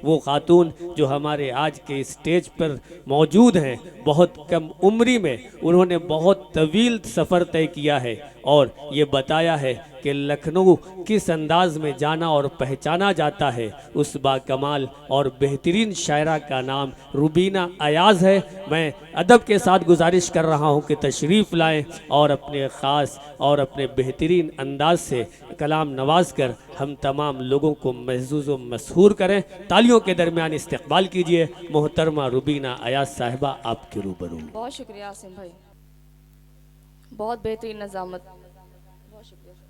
वो खातून जो हमारे आज के स्टेज पर मौजूद हैं, बहुत कम उम्री में उन्होंने बहुत तवील सफ़र तय किया है और ये बताया है कि लखनऊ किस अंदाज में जाना और पहचाना जाता है। उस बाकमाल और बेहतरीन शायरा का नाम रुबीना अयाज़ है। मैं अदब के साथ गुजारिश कर रहा हूँ कि तशरीफ़ लाएं और अपने ख़ास और अपने बेहतरीन अंदाज से कलाम नवाज कर हम तमाम लोगों को महजूज़ व मशहूर करें। तालियों के दरमियान इस्तकबाल कीजिए मोहतरमा रुबीना अयाज़ साहिबा आपके रूबरू। बहुत शुक्रिया आसिम भाई, बहुत बेहतरीन नज़ामत। बहुत शुक्रिया सर,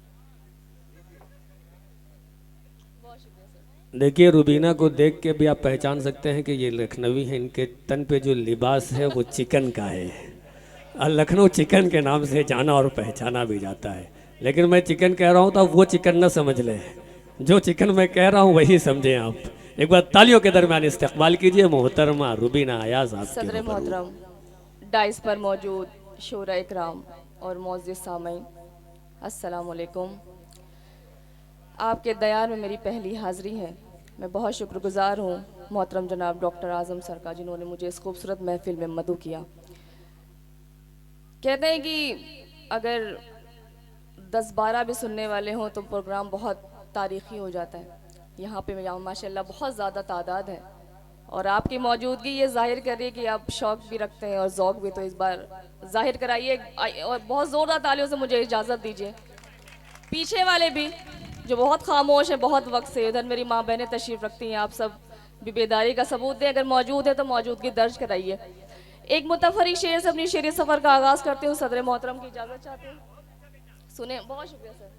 बहुत शुक्रिया सर। देखिए, रुबीना को देख के भी आप पहचान सकते हैं कि ये लखनवी है। इनके तन पे जो लिबास है वो चिकन का है और लखनऊ चिकन के नाम से जाना और पहचाना भी जाता है। लेकिन मैं चिकन कह रहा हूँ तो आप वो चिकन ना समझ लें, जो चिकन मैं कह रहा हूँ वही समझें आप। एक बार तालियों के दरमियान इस्तकबाल कीजिए मोहतरमा रुबीना अयाज़ आपके सदर रूबरू। मोहतरम डाइस पर मौजूद शोरा इकराम और मोअज़्ज़िज़ सामीन, अस्सलाम वालेकुम। आपके दयार में मेरी पहली हाज़री है। मैं बहुत शुक्रगुज़ार हूँ मोहतरम जनाब डॉक्टर आज़म सर का, जिन्होंने मुझे इस खूबसूरत महफिल में मदऊ किया। कहते हैं कि अगर 10-12 भी सुनने वाले हों तो प्रोग्राम बहुत तारीख़ी हो जाता है। यहाँ पे माशाल्लाह बहुत ज़्यादा तादाद है और आपकी मौजूदगी ये जाहिर कर रही है कि आप शौक़ भी रखते हैं और ज़ौक़ भी। तो इस बार जाहिर कराइए और बहुत ज़ोरदार तालियों से मुझे इजाज़त दीजिए। पीछे वाले भी जो बहुत खामोश हैं बहुत वक्त से, उधर मेरी माँ बहनें तशरीफ़ रखती हैं, आप सब भी बेदारी का सबूत दें। अगर मौजूद है तो मौजूदगी दर्ज कराइए। एक मुतफरिक शेर से अपनी शेरी सफ़र का आगाज़ करती हूँ। सदर मोहतरम की इजाज़त चाहती हूँ, सुने। बहुत शुक्रिया सर।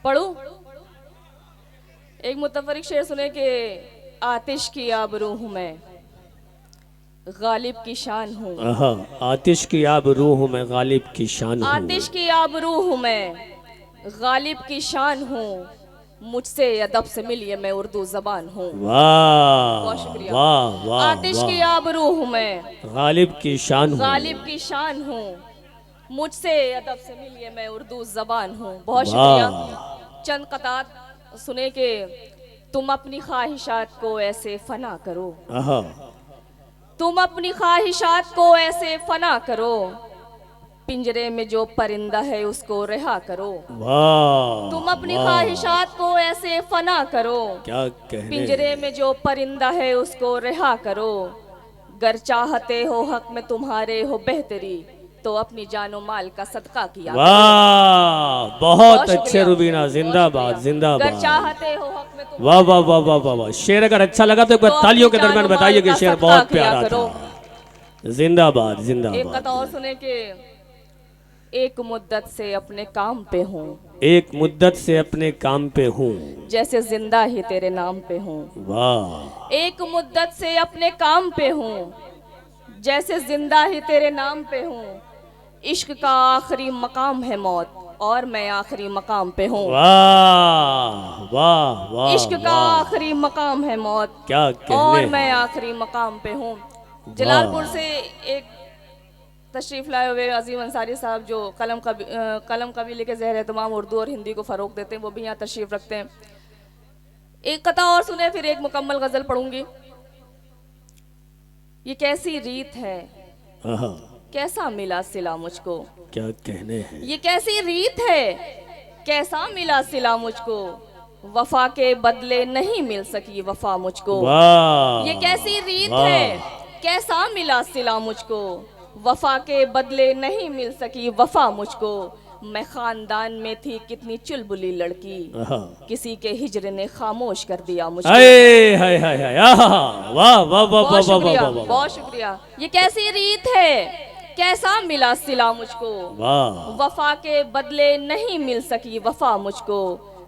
पढ़ूं? एक मुतफरिक शेर सुने कि आतिश की आबरू हूँ मैं, गालिब की शान हूँ। आतिश की आबरू हूँ मैं, गालिब की शान हूँ। आतिश की आबरू हूँ मैं, गालिब की शान हूँ। मुझसे अदब से मिलिए मैं उर्दू ज़बान हूँ। वाह बहुत शुक्रिया। वाह वाह। आतिश की आबरू हूँ मैं, गालिब की शान हूँ। गालिब की शान हूँ। मुझसे अदब से मिलिए मैं उर्दू ज़बान हूँ। बहुत शुक्रिया। चंद कतार सुने कि तुम अपनी ख्वाहिशात को ऐसे फना करो, तुम अपनी ख्वाहिशात को ऐसे फना करो, पिंजरे में जो परिंदा है उसको रिहा करो। वाह, तुम अपनी ख्वाहिशात को ऐसे फना करो, क्या कहने। पिंजरे में जो परिंदा है उसको रिहा करो। गर चाहते हो हक में तुम्हारे हो बेहतरी, तो अपनी जानो माल का सदका किया। वाह, बहुत अच्छे रुबीना, जिंदाबाद जिंदाबाद। गर चाहते हो हक में तुम, वाह वाह वाह वाह वाह वाह। शेर अगर अच्छा लगा तो एक बार तालियों के दरमियान बताइए कि शेर बहुत प्यारा था। जिंदाबाद जिंदाबाद। एक कथा और सुने कि एक मुद्दत से अपने काम पे हूँ, एक मुद्दत से अपने काम पे हूँ, जैसे जिंदा ही तेरे नाम पे हूँ। वाह। एक मुद्दत से अपने काम पे हूँ, जैसे जिंदा ही तेरे नाम पे हूँ। इश्क का आखिरी मकाम है मौत, और मैं आखिरी मकाम पे हूँ। वाह वाह वाह। इश्क का आखिरी मकाम है मौत, क्या कहने। और मैं आखिरी मकाम पे हूँ। जलालपुर से एक तशरीफ़ लाए हुए अजीम अंसारी साहब, जो कलम कबीले के ज़हर तमाम उर्दू और हिंदी को फ़रोग़ देते हैं, वो भी यहाँ तशरीफ़ रखते हैं। एक कथा और सुने, फिर एक मुकम्मल गज़ल पढ़ूंगी। ये कैसी रीत है, कैसा मिला सिला मुझको। क्या कहने हैं। ये कैसी रीत है, कैसा मिला सिला मुझको। वफा के बदले नहीं मिल सकी वफा मुझको। वाह। ये कैसी रीत है, कैसा मिला सिला मुझको। वफा के बदले नहीं मिल सकी वफा मुझको। मैं खानदान में थी कितनी चुलबुली लड़की, किसी के हिजर ने खामोश कर दिया मुझको। वाह वाह वाह। बहुत शुक्रिया। ये कैसी रीत है, कैसा मिला सिला मुझको। वफा के बदले नहीं मिल सकी वफा मुझको।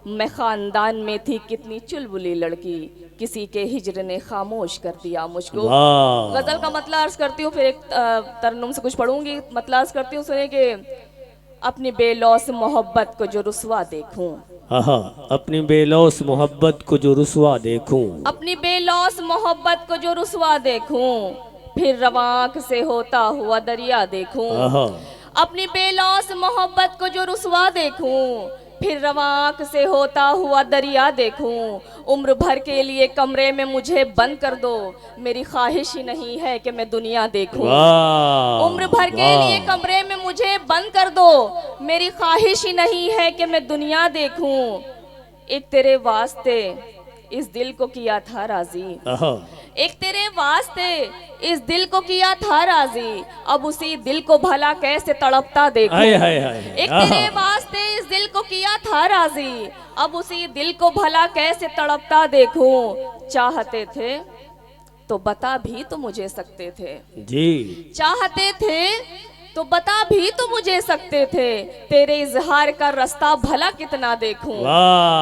मैं खानदान में थी कितनी चुलबुली लड़की, किसी के हिजर ने खामोश कर दिया मुझको। गजल का मतलब अर्ज करती हूँ, फिर एक तरन्नुम से कुछ पढ़ूंगी। मतलब अर्ज करती हूँ, सुने कि अपनी बेलौस मोहब्बत को जो रुसवा देखूं, अपनी बेलौस मोहब्बत को जो रुसवा देखूं, अपनी बेलौस मोहब्बत को जो रुसवा देखूं, फिर रवां आँख से होता हुआ दरिया देखूं। अपनी बेलौस मोहब्बत को जो रुसवा देखूं, फिर रवा आँख से होता हुआ दरिया देखूं। उम्र भर के लिए कमरे में मुझे बंद कर दो, मेरी ख्वाहिश ही नहीं है कि मैं दुनिया देखूं। वाह उम्र भर के लिए कमरे में मुझे बंद कर दो, मेरी ख्वाहिश ही नहीं है कि मैं दुनिया देखूं। एक तेरे वास्ते इस दिल को किया था राजी, एक तेरे वास्ते इस दिल को किया था राजी, अब उसी दिल को भला कैसे तड़पता देखूं। एक तेरे वास्ते इस दिल को किया था राजी, अब उसी दिल को भला कैसे तड़पता देखूं। चाहते थे तो बता भी तो मुझे सकते थे जी, चाहते थे तो बता भी तो मुझे सकते थे, तेरे इजहार का रास्ता भला कितना देखूं।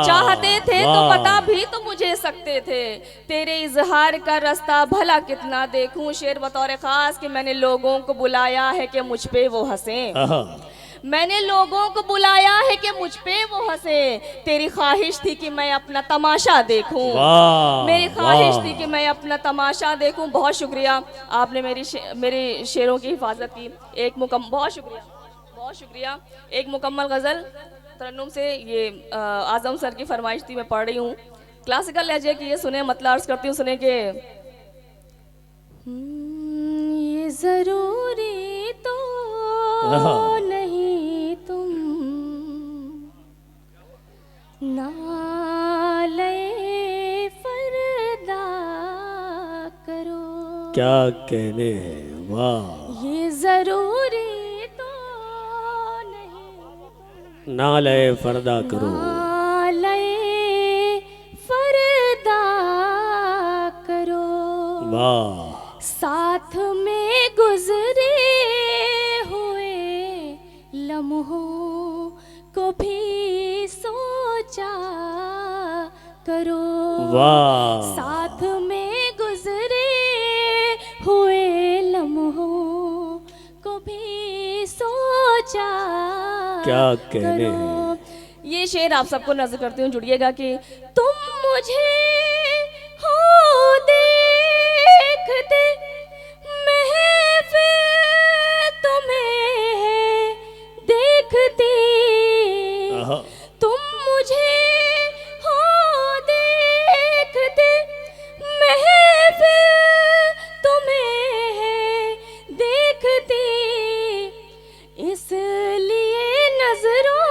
चाहते थे तो बता भी तो मुझे सकते थे, तेरे इजहार का रास्ता भला कितना देखूं। शेर बतौर खास कि मैंने लोगों को बुलाया है कि मुझ पे वो हंसे, मैंने लोगों को बुलाया है कि मुझ पे वो हंसे, तेरी ख्वाहिश थी कि मैं अपना तमाशा देखूं, मेरी ख्वाहिश थी कि मैं अपना तमाशा देखूं। बहुत शुक्रिया, आपने मेरे शेरों की हिफाजत की। बहुत शुक्रिया, बहुत शुक्रिया। एक मुकम्मल गज़ल तरन्नुम से, ये आज़म सर की फरमाइश थी, मैं पढ़ रही हूँ। क्लासिकल लहजे की ये सुने, मतलब अर्ज करती हूँ, सुने के ये ज़रूरी तो नहीं तुम नाले फरदा करो। क्या कहने हैं, वाह। ये जरूरी तो नहीं नाले फरदा करो, नाले फरदा करो। वाह। साथ में गुजरे हुए लम्हों को भी सोचा करो, वाह। साथ में गुजरे हुए लम्हों को भी सोचा क्या कहने करो। हैं। ये शेर आप सबको नजर करती हूँ, जुड़िएगा कि तुम मुझे हो देखते, महफिल तुम्हें है देखती, तुम मुझे हो देखते, महफिल तुम्हें है देखती, इसलिए नजरों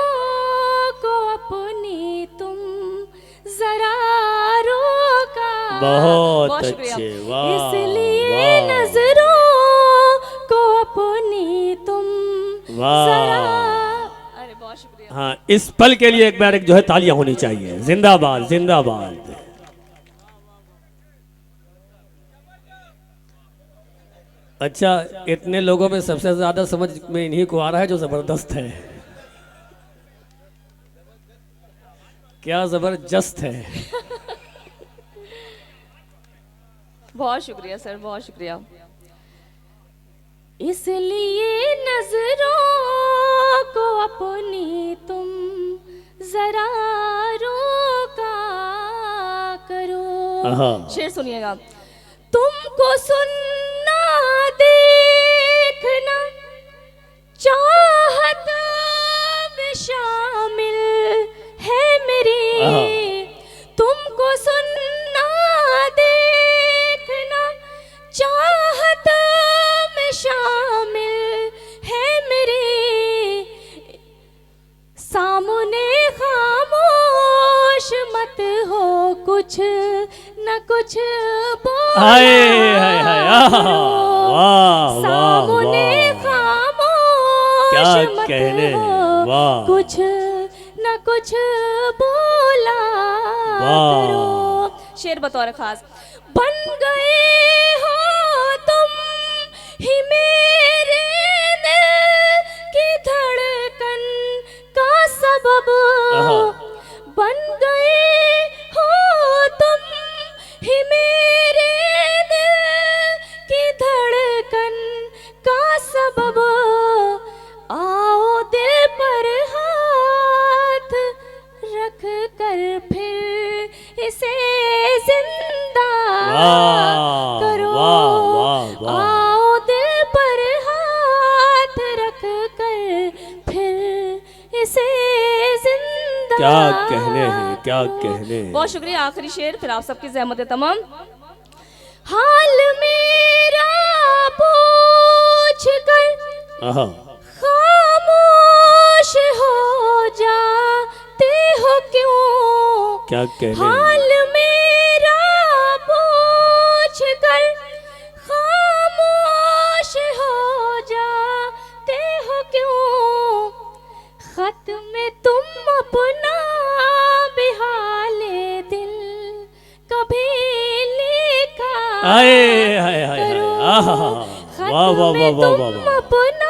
को अपनी तुम जरा रोका। बहुत अच्छे, वाह, इसलिए वाह। नजरों को अपनी तुम जरा। अरे बहुत शुक्रिया। हाँ, इस पल के लिए एक बार एक जो है तालियां होनी चाहिए। जिंदाबाद, जिंदाबाद। अच्छा, इतने लोगों में सबसे ज्यादा समझ में इन्हीं को आ रहा है जो जबरदस्त है। क्या जबरदस्त है। बहुत शुक्रिया सर, बहुत शुक्रिया। इसलिए नजरों को अपनी तुम जरा रोका करो। शेर सुनिएगा। तुमको सुनना देखना चाहत में शामिल है मेरी, तुमको सुनना देखना चाहत में शामिल है मेरी, सामने खामोश मत हो, कुछ न कुछ सामने खामोश मत हो, कुछ न कुछ बोला करो। शेर बतौर खास। बन गए हो तुम ही मेरे दिल की धड़कन का सबब, बन गए हो तुम ही मेरे दिल की धड़कन का सबब, आओ दिल पर हाथ रख कर फिर इसे जिंदा करो। आओ दिल पर हाथ रख कर फिर इसे जिंदा क्या कहने हैं, क्या कहने हैं। बहुत शुक्रिया। आखिरी शेर फिर आप सबकी ज़हमत तमाम। हाल मेरा पूछ कर आहा, खामोश हो जाते हो क्यों? क्या कहने हैं। हाल मेरा पूछ कर खामोश हो जाते हो क्यों? खत में तुम अपना बेहाले दिल कभी लिखा आए हाय हाय हाय, करो। आहा, खत वाह वाह में वाह वाह तुम वाह वाह। अपना